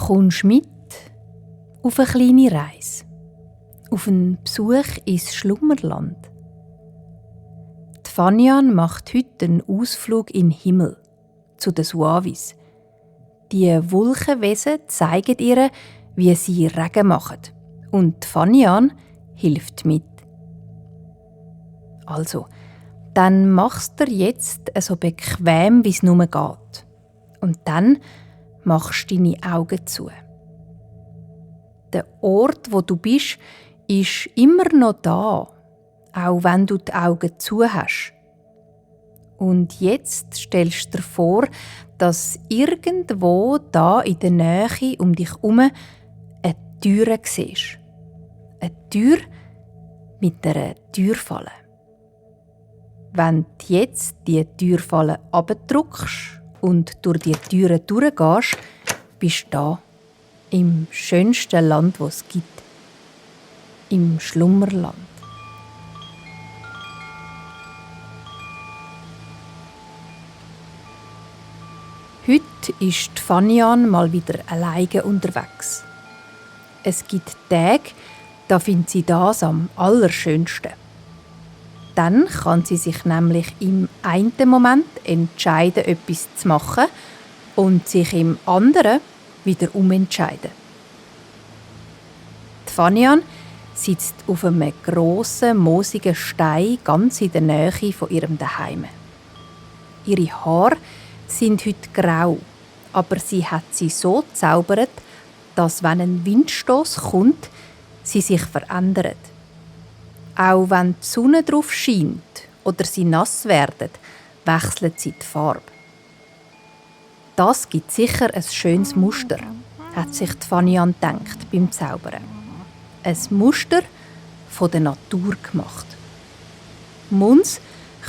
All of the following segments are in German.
Kommst mit auf eine kleine Reise, auf einen Besuch ins Schlummerland. Die Fanian macht heute einen Ausflug in den Himmel, zu den Suavis. Die Wolkenwesen zeigen ihr, wie sie Regen machen. Und die Fanian hilft mit. Also, dann machst du dir jetzt so bequem, wie es nur geht. Und dann machst du deine Augen zu. Der Ort, wo du bist, ist immer noch da, auch wenn du die Augen zu hast. Und jetzt stellst du dir vor, dass irgendwo da in der Nähe um dich herum eine Tür siehst. Eine Tür mit einer Türfalle. Wenn du jetzt die Türfalle abdrückst und durch die Türe durchgehst, bist du da, im schönsten Land, das es gibt. Im Schlummerland. Heute ist die Fanian mal wieder alleine unterwegs. Es gibt Tage, da findet sie das am allerschönsten. Dann kann sie sich nämlich im einen Moment entscheiden, etwas zu machen und sich im anderen wieder umentscheiden. Die Fanian sitzt auf einem grossen, moosigen Stein ganz in der Nähe von ihrem Zuhause. Ihre Haare sind heute grau, aber sie hat sie so gezaubert, dass, wenn ein Windstoß kommt, sie sich verändert. Auch wenn die Sonne drauf scheint oder sie nass werden, wechselt sie die Farbe. Das gibt sicher ein schönes Muster, hat sich die Fanian gedacht beim Zaubern. Ein Muster von der Natur gemacht. Muns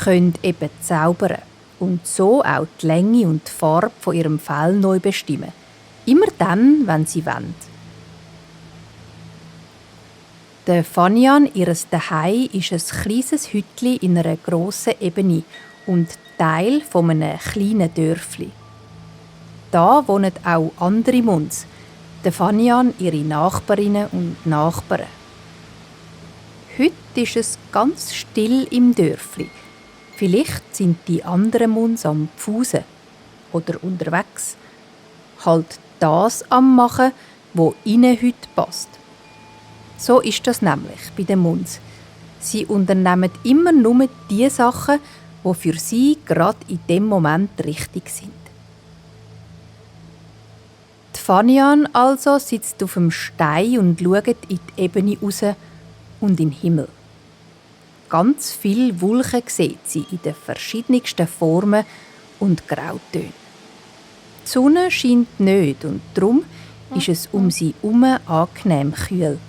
können eben zaubern und so auch die Länge und die Farbe von ihrem Fell neu bestimmen. Immer dann, wenn sie wollen. Der Fanian, ihres Zuhause, ist ein kleines Hütli in einer grossen Ebene und Teil von einem kleinen Dörfli. Da wohnen auch andere Muns, der Fanian, ihre Nachbarinnen und Nachbarn. Heute ist es ganz still im Dörfli. Vielleicht sind die anderen Muns am Pfusen oder unterwegs. Halt das am Machen, wo ihnen heute passt. So ist das nämlich bei den Muns. Sie unternehmen immer nur die Sachen, die für sie gerade in dem Moment richtig sind. Die Fanian also sitzt auf dem Stein und schaut in die Ebene raus und in den Himmel. Ganz viele Wolken sieht sie in den verschiedensten Formen und Grautönen. Die Sonne scheint nicht und darum ist es um sie herum angenehm kühl.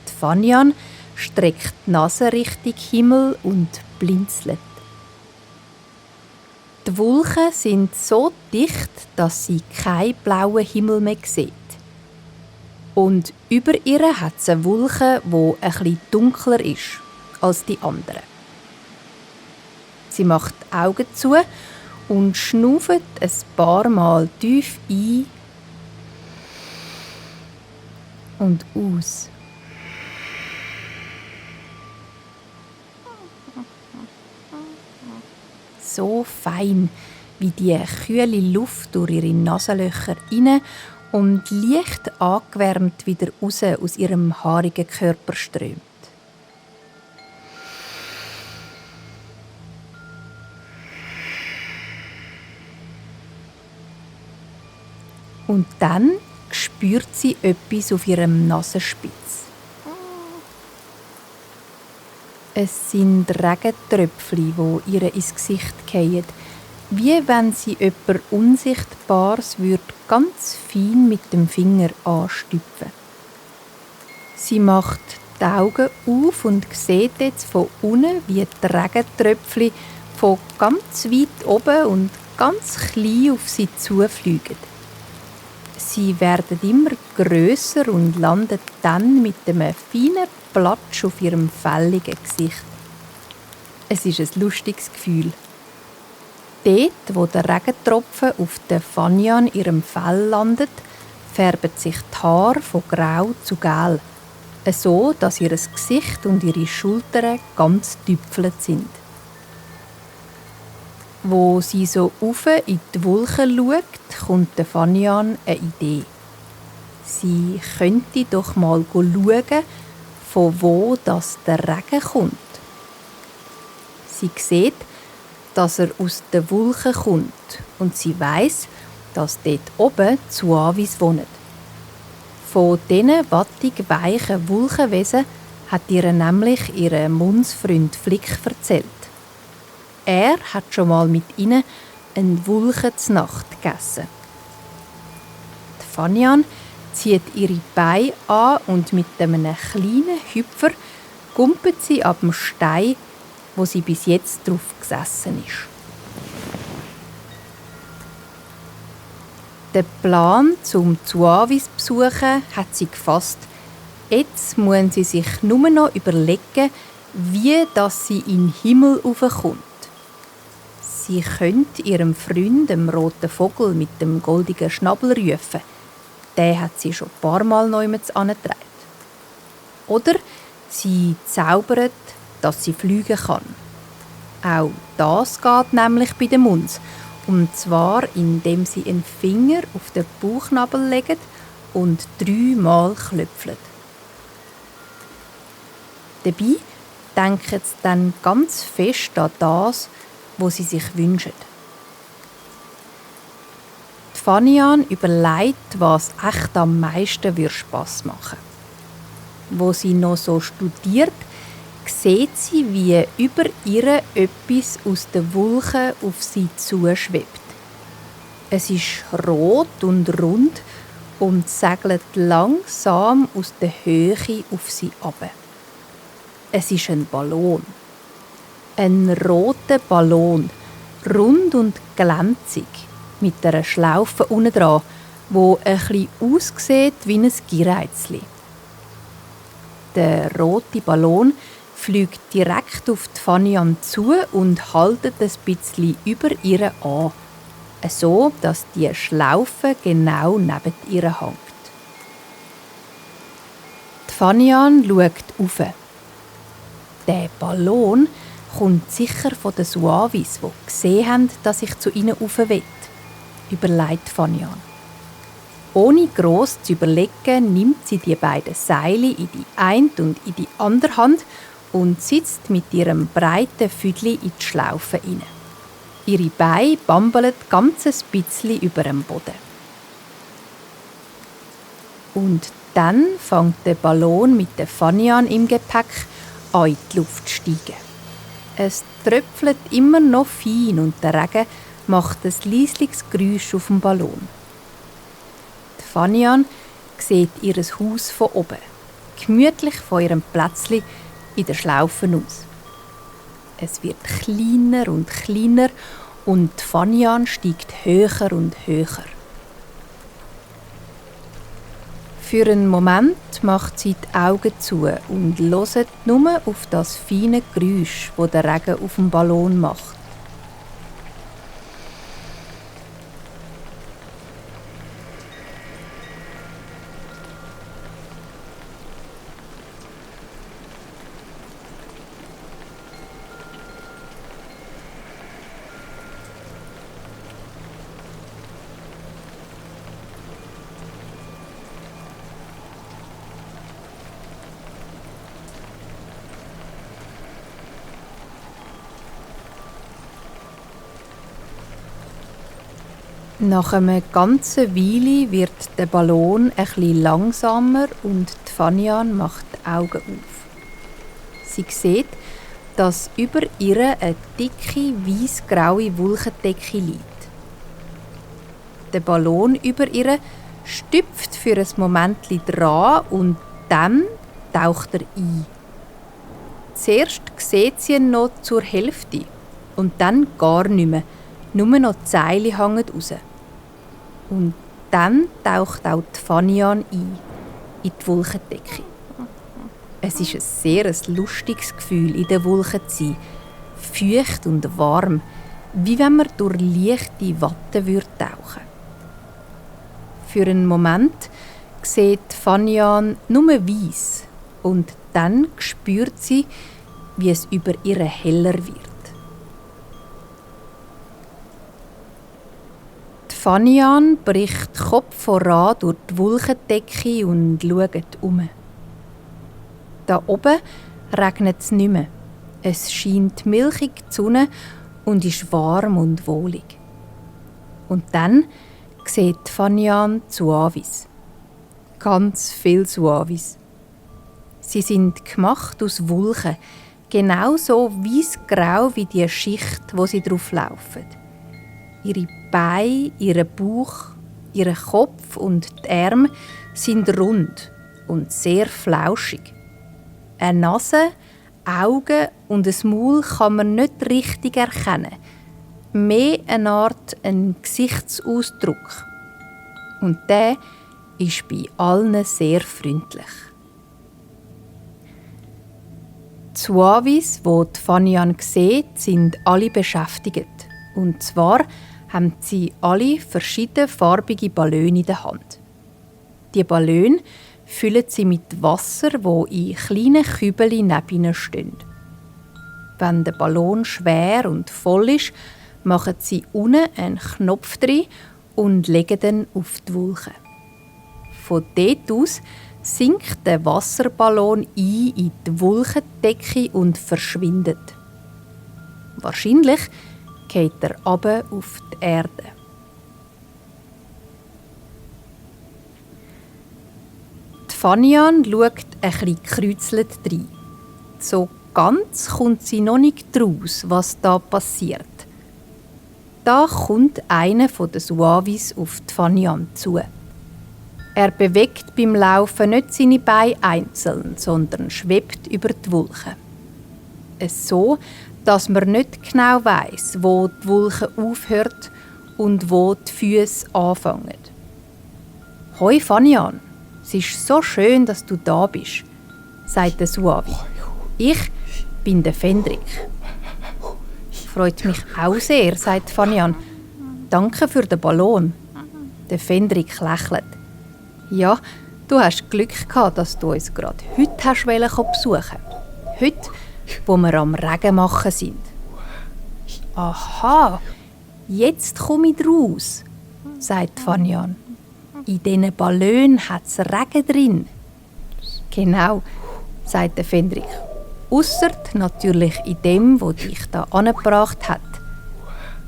Die Fanian streckt die Nase Richtung Himmel und blinzelt. Die Wolken sind so dicht, dass sie keinen blauen Himmel mehr sieht. Und über ihr hat es eine Wolke, die etwas dunkler ist als die anderen. Sie macht die Augen zu und schnauft ein paar Mal tief ein und aus. So fein, wie die kühle Luft durch ihre Nasenlöcher rein und leicht angewärmt wieder raus aus ihrem haarigen Körper strömt. Und dann spürt sie etwas auf ihrem Nasenspitz. Es sind Regentröpfchen, die ihr ins Gesicht fallen, wie wenn sie jemand Unsichtbares ganz fein mit dem Finger anstüpfen. Sie macht die Augen auf und sieht jetzt von unten, wie die Regentröpfchen von ganz weit oben und ganz klein auf sie zufliegen. Sie werden immer grösser und landen dann mit einem feinen Platsch auf ihrem fälligen Gesicht. Es ist ein lustiges Gefühl. Dort, wo der Regentropfen auf der Fanian ihrem Fell landet, färben sich die Haare von grau zu gel, so dass ihr Gesicht und ihre Schultern ganz tüpfelt sind. Wo sie so rauf in die Wolken schaut, kommt der Fanian eine Idee. Sie könnte doch mal schauen, von wo das der Regen kommt. Sie sieht, dass er aus den Wolken kommt und sie weiss, dass dort oben Zuavis wohnen. Von diesen wattig weichen Wolkenwesen hat ihr nämlich ihr Mundsfreund Flick erzählt. Er hat schon mal mit ihnen eine Wolkenznacht gegessen. Die Fanian zieht ihre Beine an und mit einem kleinen Hüpfer gumpelt sie ab dem Stein, wo sie bis jetzt drauf gesessen ist. Den Plan zum Zuavis besuchen hat sie gefasst. Jetzt müssen sie sich nur noch überlegen, wie dass sie in den Himmel raufkommt. Sie könnte ihrem Freund, dem roten Vogel mit dem goldigen Schnabel, rufen. Den hat sie schon ein paar Mal nirgends angetragen. Oder sie zaubert, dass sie fliegen kann. Auch das geht nämlich bei den Munds. Und zwar, indem sie einen Finger auf den Bauchnabel legt und 3-mal klöpft. Dabei denken sie dann ganz fest an das, was sie sich wünschen. Die Fanian überlegt, was echt am meisten Spass machen würde. Wo sie noch so studiert, sieht sie, wie über ihr etwas aus den Wolken auf sie zuschwebt. Es ist rot und rund und segelt langsam aus der Höhe auf sie ab. Es ist ein Ballon. Ein roter Ballon, rund und glänzig, mit einer Schlaufe unten dran, wo ein bisschen aussieht wie ein Gireizli. Der rote Ballon fliegt direkt auf die Fanian zu und haltet ein bisschen über ihr an, so dass die Schlaufe genau neben ihr hängt. Die Fanian schaut rauf. Der Ballon kommt sicher von den Suavis, die gesehen haben, dass ich zu ihnen rauf will, überlegt Fanian. Ohne gross zu überlegen, nimmt sie die beiden Seile in die eine und in die andere Hand und sitzt mit ihrem breiten Füdli in die Schlaufe hinein. Ihre Beine bambeln ganz ein bisschen über dem Boden. Und dann fängt der Ballon mit der Fanian im Gepäck an in die Luft zu steigen. Es tröpfelt immer noch fein und der Regen macht ein leisliches Geräusch auf dem Ballon. Die Fanian sieht ihr Haus von oben, gemütlich von ihrem Plätzchen in der Schlaufe aus. Es wird kleiner und kleiner und die Fanian steigt höher und höher. Für einen Moment macht sie die Augen zu und hört nur auf das feine Geräusch, das der Regen auf dem Ballon macht. Nach einer ganzen Weile wird der Ballon etwas langsamer und die Fanian macht die Augen auf. Sie sieht, dass über ihr eine dicke, weiss-graue Wolkendecke liegt. Der Ballon über ihr stüpft für ein Moment dran und dann taucht er ein. Zuerst sieht sie ihn noch zur Hälfte und dann gar nicht mehr. Nur noch die Seile hängen raus. Und dann taucht auch die Fanian ein, in die Wolkendecke. Es ist ein sehr lustiges Gefühl, in den Wolken zu sein. Feucht und warm, wie wenn man durch leichte Watte tauchen würde. Für einen Moment sieht Fanian nur weiss und dann spürt sie, wie es über ihr heller wird. Fanian bricht Kopf voran durch die Wolkendecke und schaut um. Da oben regnet es nicht mehr. Es scheint milchig die Sonne und ist warm und wohlig. Und dann sieht Fanian Zuavis. Ganz viele Zuavis. Sie sind gemacht aus Wolken, genauso weiss-grau wie die Schicht, wo sie drauf laufen. Ihre Beine, ihr Bauch, ihr Kopf und die Arme sind rund und sehr flauschig. Eine Nase, Augen und ein Maul kann man nicht richtig erkennen. Mehr eine Art ein Gesichtsausdruck. Und der ist bei allen sehr freundlich. Die Zuavis, die Fanian sieht, sind alle beschäftigt. Und zwar haben sie alle verschiedenfarbige Ballone in der Hand. Die Ballone füllen sie mit Wasser, wo in kleinen Kübeln neben ihnen stehen. Wenn der Ballon schwer und voll ist, machen sie unten einen Knopf drin und legen ihn auf die Wolke. Von dort aus sinkt der Wasserballon in die Wolkendecke und verschwindet. Wahrscheinlich geht er runter auf die Erde. Die Fanian schaut ein bisschen gekreuzelt rein. So ganz kommt sie noch nicht raus, was da passiert. Da kommt einer der Zuavis auf die Fanian zu. Er bewegt beim Laufen nicht seine Beine einzeln, sondern schwebt über die Wolken. So, dass man nicht genau weiss, wo die Wolke aufhört und wo die Füße anfangen. «Hoi Fanian, es ist so schön, dass du da bist», sagt der Suavi. «Ich bin der Fendrik.» «Freut mich auch sehr», sagt Fanian. «Danke für den Ballon.» Der Fendrik lächelt. «Ja, du hast Glück gehabt, dass du uns gerade heute hast besuchen. Heute, wo wir am Regen machen sind.» «Aha, jetzt komme ich raus», sagt Fanian. «In diesen Ballonen hat es Regen drin.» «Genau», sagt der Fendrik. «Ausser natürlich in dem, wo dich da angebracht hat.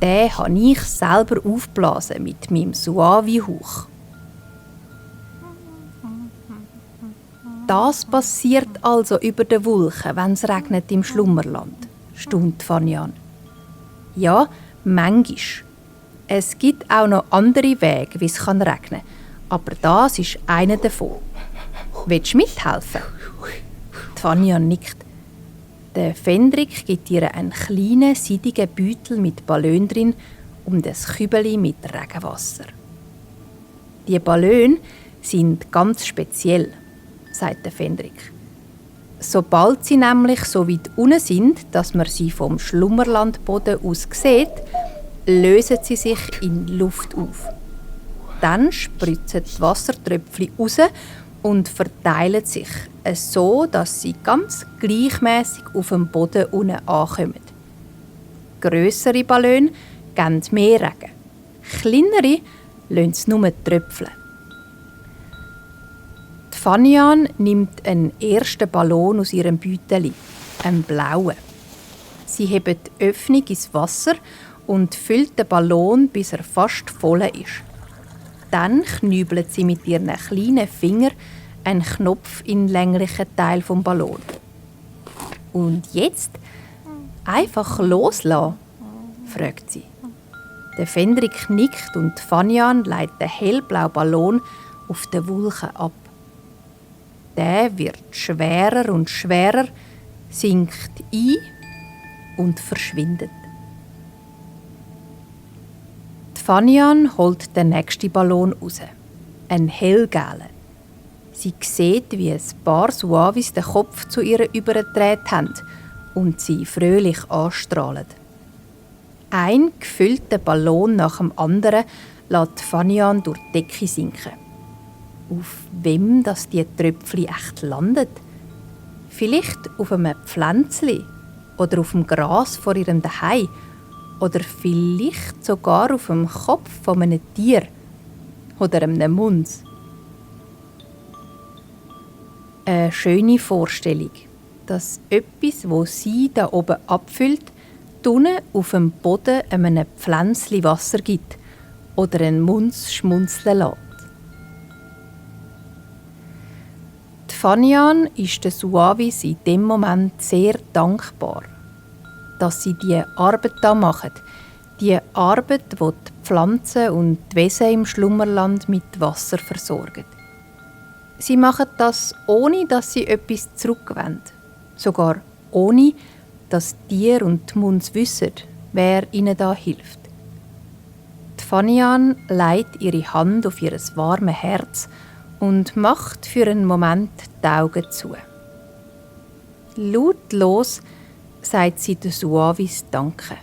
Den habe ich selber aufgeblasen mit meinem Suavi-Hauch.» «Das passiert also über den Wolken, wenn es regnet im Schlummerland», staunt Fanian. «Ja, manchmal. Es gibt auch noch andere Wege, wie es regnen kann. Aber das ist einer davon. Willst du mithelfen?» Fanian nickt. Der Fendrik gibt ihr einen kleinen, seidigen Beutel mit Ballon drin und ein Kübeli mit Regenwasser. «Die Ballone sind ganz speziell», sagt der Fendrik. «Sobald sie nämlich so weit unten sind, dass man sie vom Schlummerlandboden aus sieht, lösen sie sich in Luft auf. Dann spritzen die Wassertröpfchen raus und verteilen sich so, dass sie ganz gleichmäßig auf dem Boden unten ankommen. Grössere Ballone geben mehr Regen. Kleinere lassen es nur tröpfeln. Die Fanian nimmt einen ersten Ballon aus ihrem Beutel, einen blauen. Sie hebt die Öffnung ins Wasser und füllt den Ballon, bis er fast voll ist. Dann knübelt sie mit ihren kleinen Fingern einen Knopf in den länglichen Teil des Ballons. «Und jetzt? Einfach loslassen?» fragt sie. Der Fendrik nickt und Fanian leitet den hellblauen Ballon auf den Wolken ab. Der wird schwerer und schwerer, sinkt ein und verschwindet. Die Fanian holt den nächsten Ballon raus, einen hellgelben. Sie sieht, wie ein paar Suavis den Kopf zu ihr übergedreht haben und sie fröhlich anstrahlen. Ein gefüllter Ballon nach dem anderen lässt Fanian durch die Decke sinken. Auf wem das die Tröpfchen echt landet? Vielleicht auf einem Pflänzli oder auf dem Gras vor ihrem Zuhause oder vielleicht sogar auf dem Kopf von einem Tier oder einem Muns. Eine schöne Vorstellung, dass etwas, wo sie da oben abfüllt, unten auf dem Boden einem Pflänzli Wasser gibt oder einen Muns schmunzeln lässt. Die Fanian ist den Suavis in dem Moment sehr dankbar, dass sie diese Arbeit da machen. Die Arbeit, die die Pflanzen und die Wesen im Schlummerland mit Wasser versorgen. Sie machen das, ohne dass sie etwas zurückwenden. Sogar ohne, dass Tier und die Muns wissen, wer ihnen da hilft. Die Fanian legt ihre Hand auf ihr warmes Herz und macht für einen Moment die Augen zu. Lautlos sagt sie den Suavis Danke.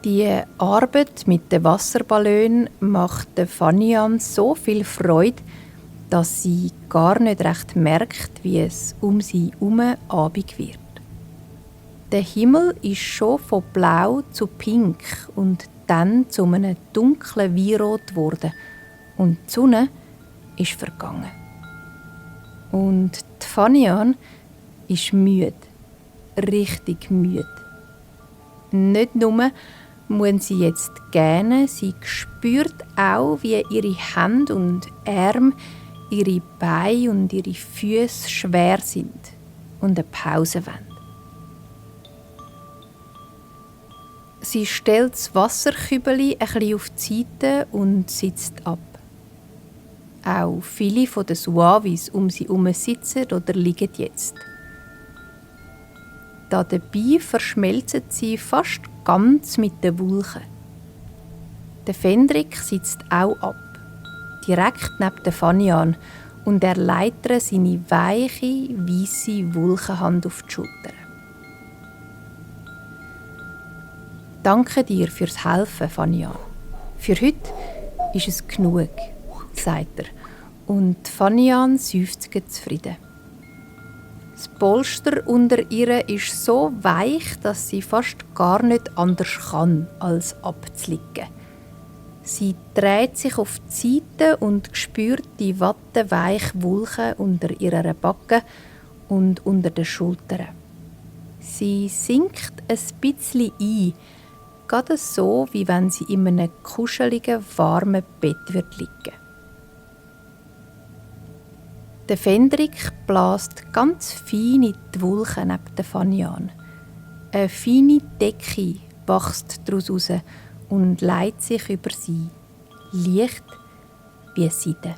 Die Arbeit mit den Wasserballon macht der Fanian so viel Freude, dass sie gar nicht recht merkt, wie es um sie herum Abend wird. Der Himmel ist schon von blau zu pink und dann zu einem dunklen Weinrot geworden und die Sonne ist vergangen. Und die Fanian ist müde, richtig müde. Nicht nur muss sie jetzt gähnen, sie spürt auch, wie ihre Hände und Arme, ihre Beine und ihre Füße schwer sind und eine Pause wollen. Sie stellt das Wasserkübeli ein bisschen auf die Seite und sitzt ab. Auch viele von den Suavis um sie herum sitzen oder liegen jetzt. Dabei verschmelzen sie fast ganz mit den Wulchen. Der Fendrik sitzt auch ab, direkt neben der Fanian, und er legt ihr seine weiche, weisse Wulchenhand auf die Schulter. «Danke dir fürs Helfen, Fanian. Für heute ist es genug», sagt er, und Fanian seufzt zufrieden. Das Polster unter ihr ist so weich, dass sie fast gar nicht anders kann, als abzuliegen. Sie dreht sich auf die Seite und spürt die wattenweiche Wulche unter ihrer Backe und unter den Schultern. Sie sinkt ein bisschen ein, gerade so, wie wenn sie in einem kuscheligen, warmen Bett liegen würde. Der Fendrik bläst ganz fein in die Wulchen neben der Fanian. Eine feine Decke wächst daraus raus und legt sich über sie, leicht wie Seide.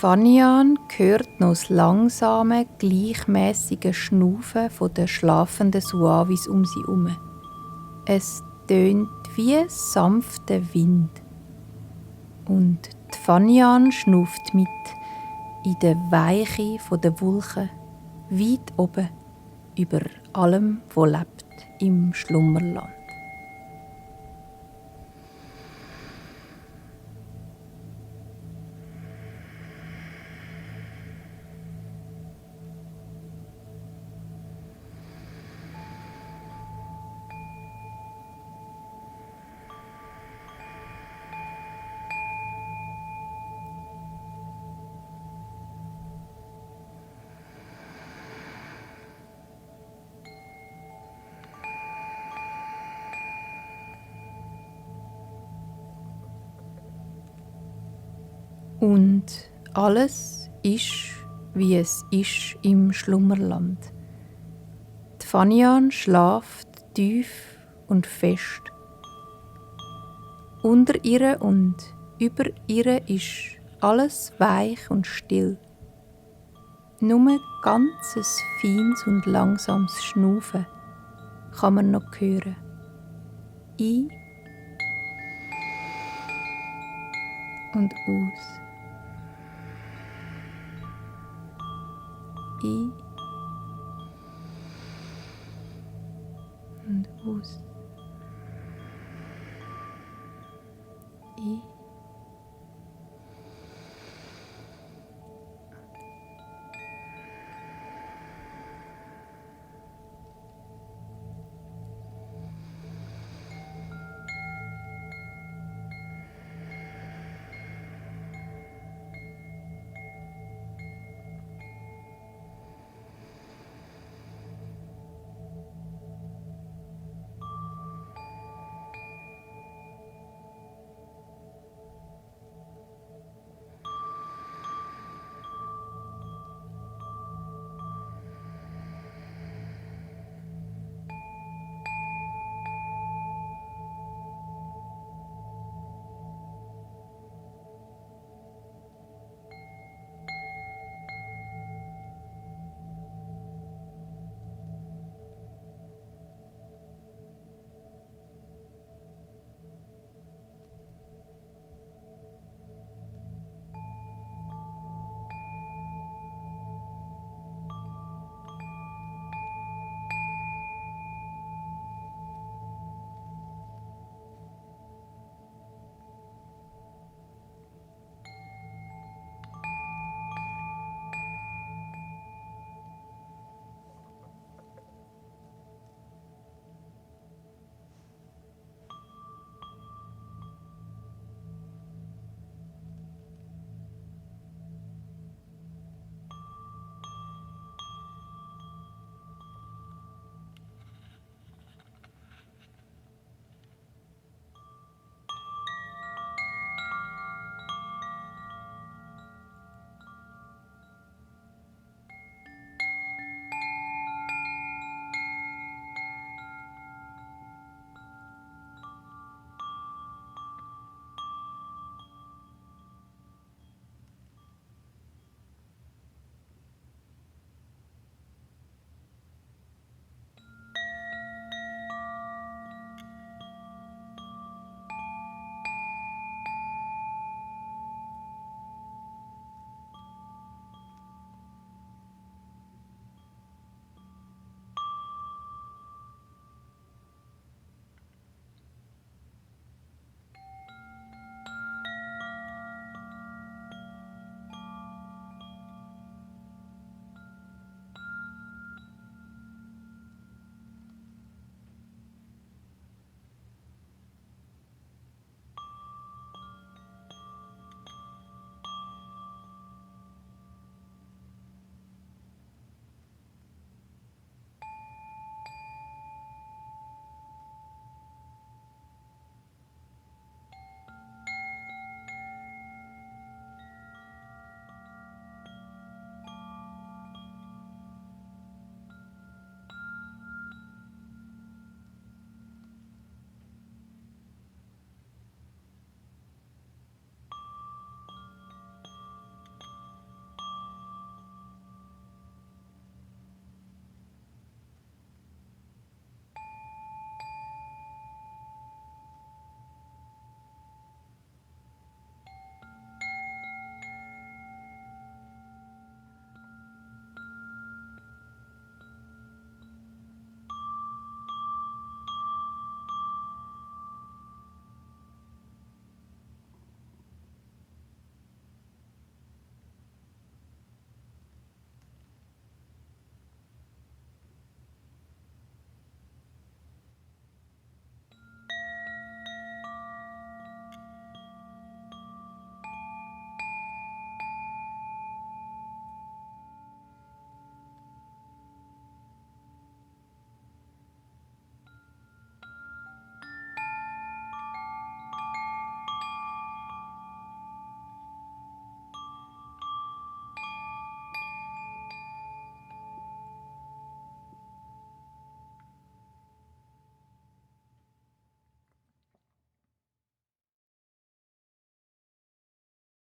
Fanian hört noch das langsame, gleichmäßige Schnaufen der schlafenden Suavis um sie herum. Es tönt wie sanfter Wind. Und die Fanian schnauft mit in der Weiche der Wulchen, weit oben über allem, wo lebt im Schlummerland. Und alles ist, wie es ist im Schlummerland. Die Fanian schlaft tief und fest. Unter ihr und über ihr ist alles weich und still. Nur ganzes feines und langsames Schnaufen kann man noch hören. Ein und aus. Ein und aus. Ein